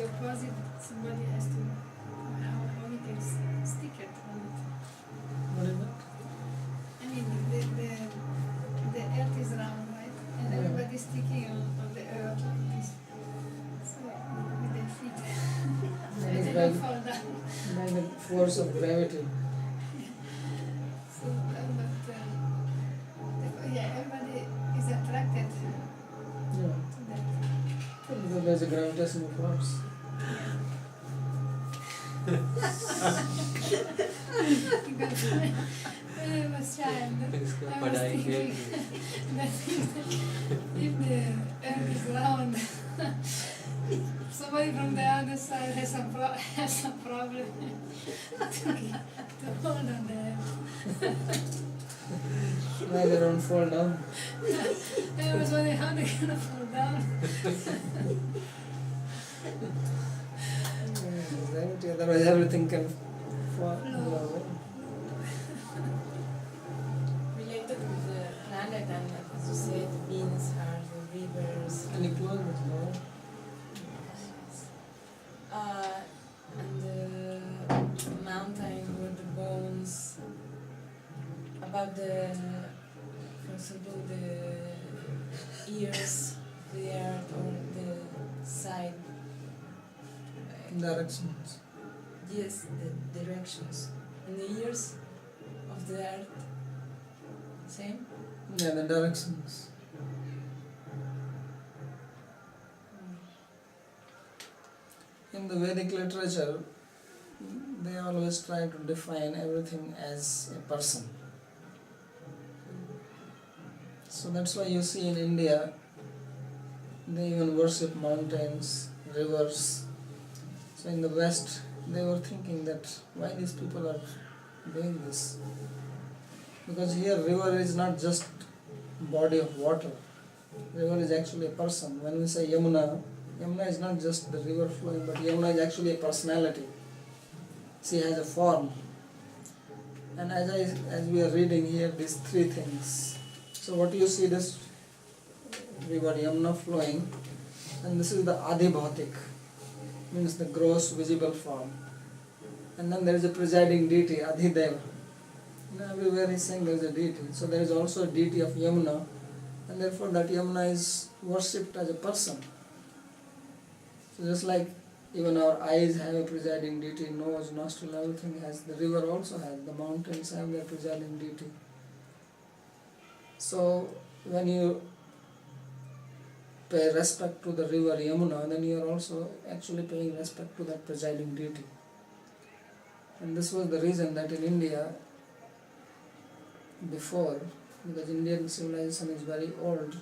the opposite, somebody has to, how we can stick it on it. What is that? I mean, the earth is round, right? And Yeah. everybody's sticking on the earth like this. So, with their feet. So That is they by, don't fall down. by the force of gravity. So, yeah, everybody is attracted to Yeah. that. Because there's a gravitational force. Because when I was child, I was thinking that if the earth is round, somebody from the other side has some problem to hold on the earth. Why they don't fall down? I was wondering how they're gonna fall down. Gravity, otherwise everything can fall. No. Related with the planet and as you said, the winds are the rivers. Can you close it more? And the mountain where the bones, about the, for example, the ears, the earth or the side. Directions. Yes, the directions. And the ears of the earth, same? Yeah, the directions. In the Vedic literature, they always try to define everything as a person. So that's why you see in India, they even worship mountains, rivers. So in the West, they were thinking that why these people are doing this. Because here river is not just body of water. River is actually a person. When we say Yamuna, Yamuna is not just the river flowing, but Yamuna is actually a personality. She has a form. And as we are reading here, these three things. So what you see, this river Yamuna flowing, and this is the Adhibhautik, means the gross visible form. And then there is a presiding deity, Adhideva. Everywhere he's saying there is a deity. So there is also a deity of Yamuna, and therefore that Yamuna is worshipped as a person. So just like even our eyes have a presiding deity, nose, nostril, everything has, the river also has, the mountains have their presiding deity. So when you pay respect to the river Yamuna, then you are also actually paying respect to that presiding deity. And this was the reason that in India, before, because Indian civilization is very old,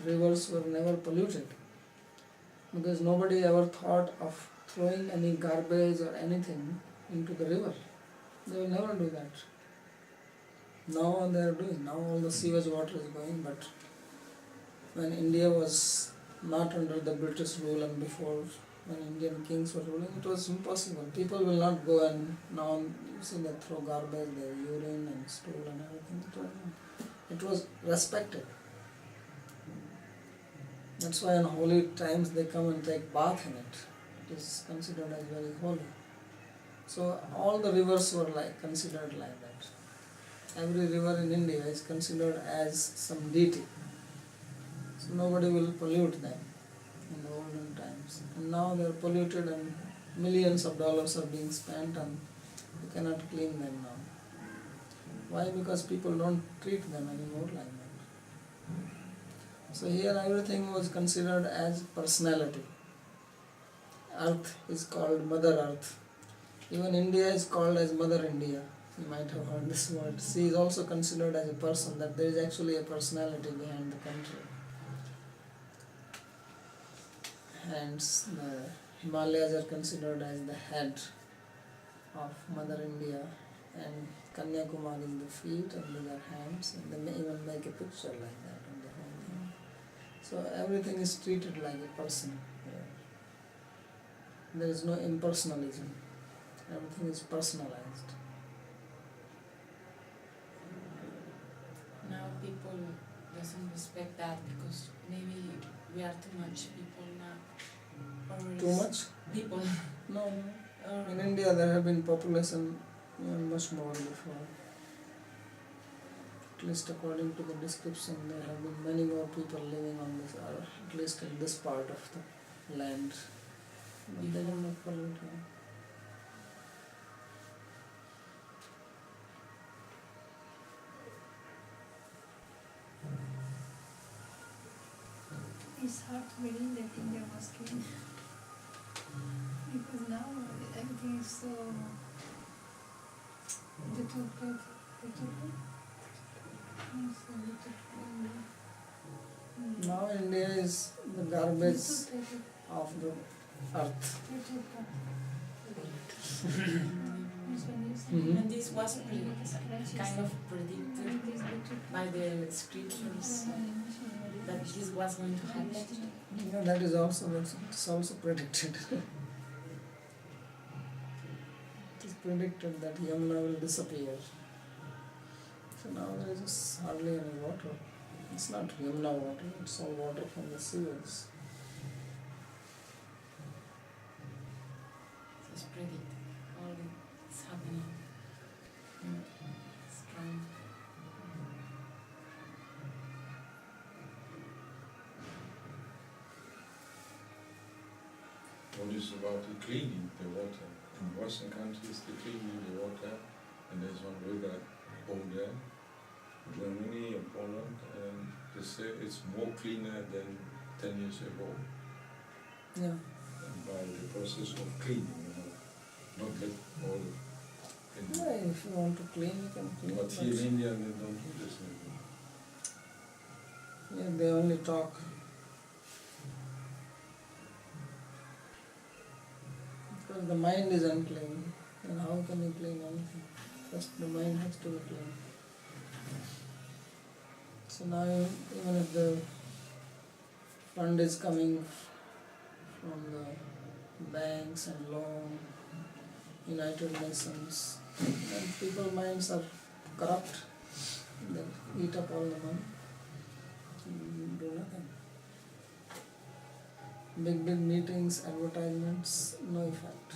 rivers were never polluted. Because nobody ever thought of throwing any garbage or anything into the river. They will never do that. Now they are doing, now all the sewage water is going, but when India was not under the British rule and before, when Indian kings were ruling, it was impossible. People will not go and now you see they throw garbage, their urine and stool and everything. It was respected. That's why in holy times they come and take bath in it. It is considered as very holy. So all the rivers were considered like that. Every river in India is considered as some deity. So nobody will pollute them in the olden times. And now they are polluted and millions of dollars are being spent and you cannot clean them now. Why? Because people don't treat them anymore like that. So here everything was considered as personality. Earth is called Mother Earth. Even India is called as Mother India. You might have heard this word. She is also considered as a person, that there is actually a personality behind the country. Hence the Himalayas are considered as the head of Mother India, and Kanyakumari is the feet and these are hands, and they may even make a picture like that on the whole thing. So everything is treated like a person here. There is no impersonalism. Everything is personalized. Now people doesn't respect that because maybe we are too much people now, or too much? people. No, no. In India there have been population much more before. At least according to the description, there have been many more people living on this, or at least in this part of the land. But they don't have pollution. It's hard to believe that India was clean. Because now everything is so deteriorated. Now India is the garbage of the earth. Mhm. And this was kind of predicted by the scriptures that this was going to happen. Yeah, that is also, it's also predicted. It is predicted that Yamuna will disappear. So now there is hardly any water. It's not Yamuna water, it's all water from the sewers. It's predicted. All it's happening. Strong. What is about the cleaning the water? In Western countries they clean the water, and there's one river over there, Germany and Poland, and they say it's more cleaner than 10 years ago. Yeah. And by the process of cleaning, not let all in. Yeah, if you want to clean, you can clean. But here in India they don't do this anymore. Yeah, they only talk. Because the mind is unclean, and how can you clean anything? First the mind has to be clean. So now even if the fund is coming from the banks and loan, United Nations, and people's minds are corrupt, they eat up all the money, and do nothing. Big meetings, advertisements, no effect.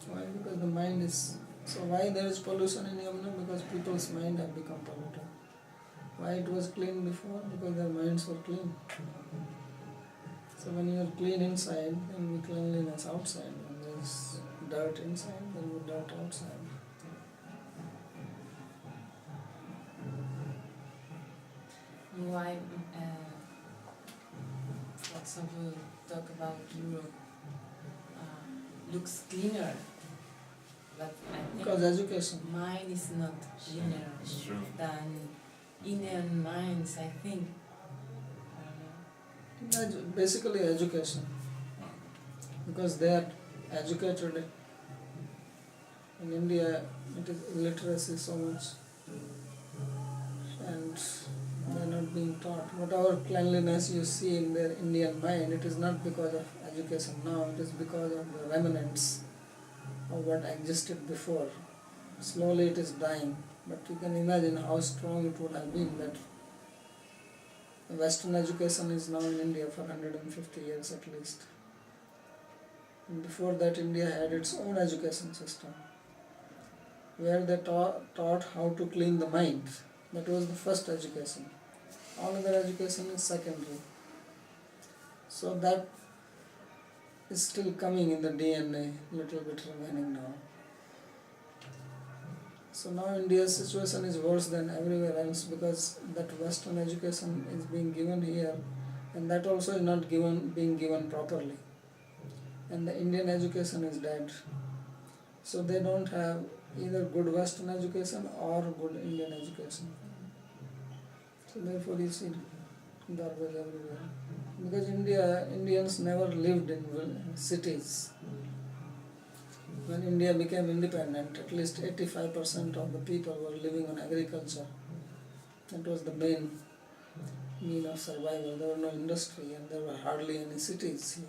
Why? Because the mind is... So why there is pollution in Yamuna? Because people's mind have become polluted. Why it was clean before? Because their minds were clean. So when you are clean inside, there will be cleanliness outside. When there is dirt inside, there will be dirt outside. Why, for example, talk about Europe looks cleaner, but I think Because education. mine is not cleaner It's true. than Indian minds, I think. Basically education. Because they are educated. In India, it is illiteracy so much. And they are not being taught. Whatever cleanliness you see in their Indian mind, it is not because of education now, it is because of the remnants of what existed before. Slowly it is dying, but you can imagine how strong it would have been that Western education is now in India for 150 years at least. And before that, India had its own education system, where they taught how to clean the mind. That was the first education. All other education is secondary. So that is still coming in the DNA, little bit remaining now. So now India's situation is worse than everywhere else because that Western education is being given here, and that also is not being given properly. And the Indian education is dead. So they don't have either good Western education or good Indian education. So therefore you see garbage everywhere. Because Indians never lived in cities. When India became independent, at least 85% of the people were living on agriculture. That was the main mean of survival. There was no industry and there were hardly any cities here.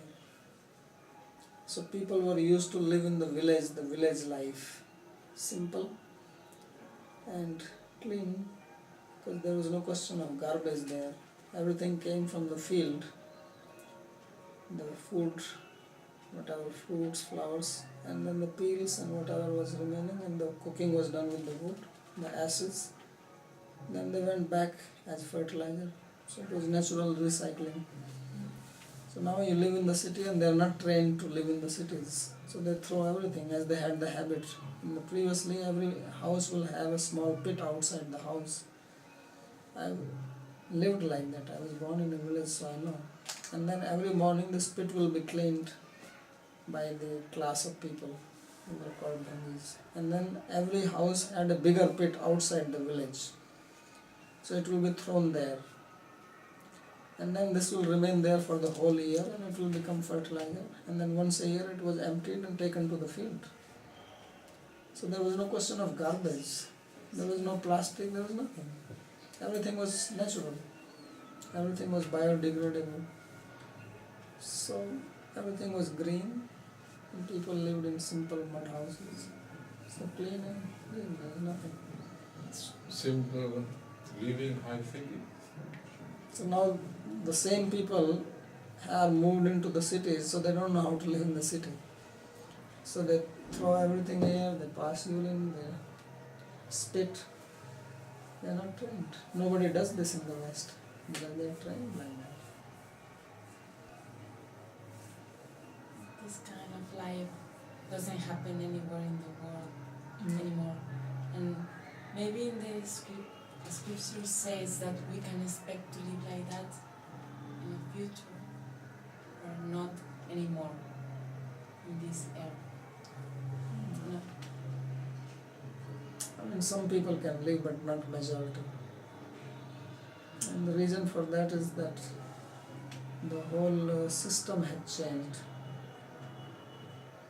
So people were used to live in the village life. Simple and clean, because there was no question of garbage there. Everything came from the field the food, whatever fruits, flowers, and then the peels and whatever was remaining, and the cooking was done with the wood, the ashes. Then they went back as fertilizer. So it was natural recycling. So now you live in the city and they are not trained to live in the cities. So they throw everything as they had the habit. Previously every house will have a small pit outside the house. I lived like that. I was born in a village, so I know. And then every morning this pit will be cleaned by the class of people who were called Bhangis. And then every house had a bigger pit outside the village. So it will be thrown there. And then this will remain there for the whole year and it will become fertilizer. And then once a year it was emptied and taken to the field. So there was no question of garbage. There was no plastic, there was nothing. Everything was natural. Everything was biodegradable. So everything was green and people lived in simple mud houses. So clean and clean, there was nothing. Simple living, high thinking. So now the same people are moved into the cities, so they don't know how to live in the city. So they throw everything here, they pass urine, they spit. They are not trained. Nobody does this in the West because they are trained like that. This kind of life doesn't happen anywhere in the world anymore. And maybe in the scripture says that we can expect to live like that in the future, or not anymore in this era. No. I mean, some people can live, but not majority. And the reason for that is that the whole system had changed.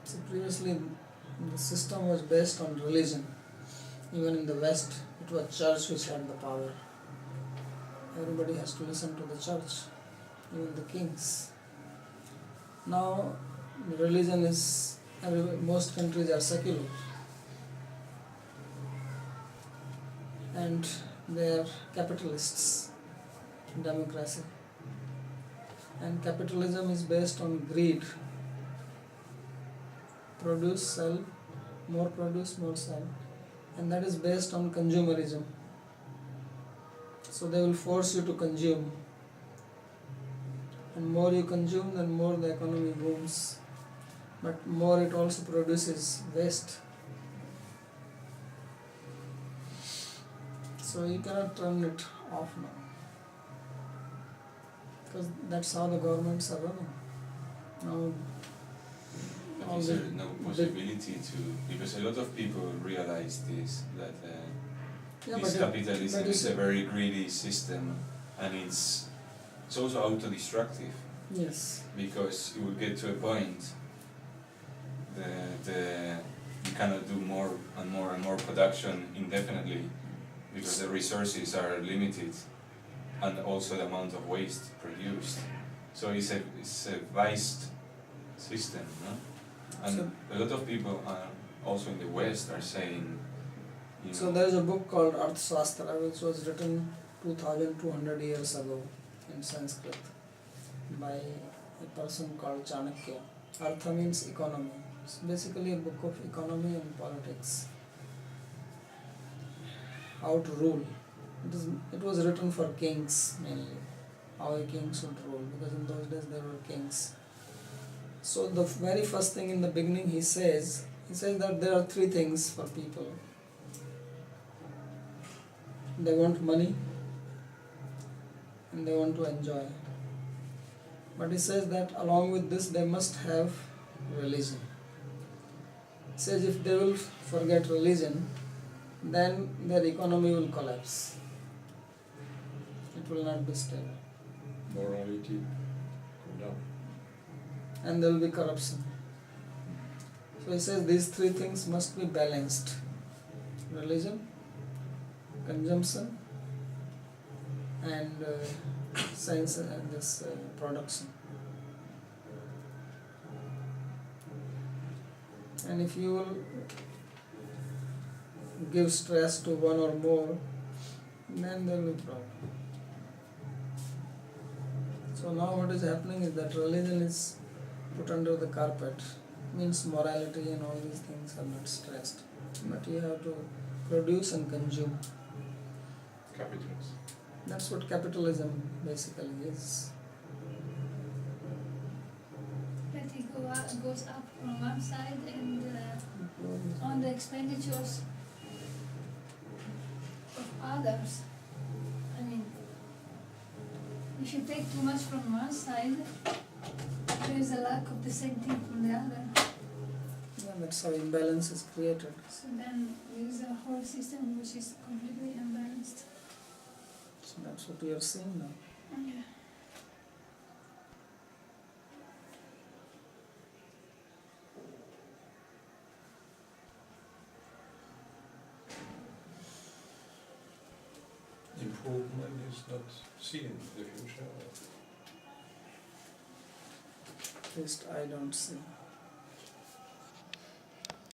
So previously, the system was based on religion. Even in the West, it was church which had the power. Everybody has to listen to the church, even the kings. Now, the religion is, most countries are secular. And they are capitalists, democracy. And capitalism is based on greed. Produce, sell, more sell. And that is based on consumerism. So they will force you to consume. And more you consume, then more the economy booms. But more it also produces waste. So you cannot turn it off now. Because that's how the governments are running. Now, but is there no possibility to, because a lot of people realize this, that this capitalism is a very greedy system, and it's also auto-destructive. Yes. Because you will get to a point that you cannot do more and more and more production indefinitely, because the resources are limited, and also the amount of waste produced. So it's a vast system, no? And so, a lot of people also in the West are saying, so there is a book called Arthashastra which was written 2200 years ago in Sanskrit by a person called Chanakya. Artha means economy. It's basically a book of economy and politics. How to rule. It was written for kings mainly. How a king should rule, because in those days there were kings. So the very first thing in the beginning he says that there are three things for people. They want money and they want to enjoy. But he says that along with this they must have religion. He says if they will forget religion, then their economy will collapse. It will not be stable. Morality go down. And there will be corruption. So he says these three things must be balanced. Religion, consumption, and science and this production. And if you will give stress to one or more, then there will be problem. So now what is happening is that religion is put under the carpet. Means morality and all these things are not stressed. But you have to produce and consume. Capitalism. That's what capitalism basically is. That it goes up from one side and on the expenditures of others. I mean, if you take too much from one side, there is a lack of the same thing from the other. Yeah, that's how imbalance is created. So then there is a whole system which is completely unbalanced. So that's what we are seeing now. Yeah. Improvement is not seen in the future. At least I don't see.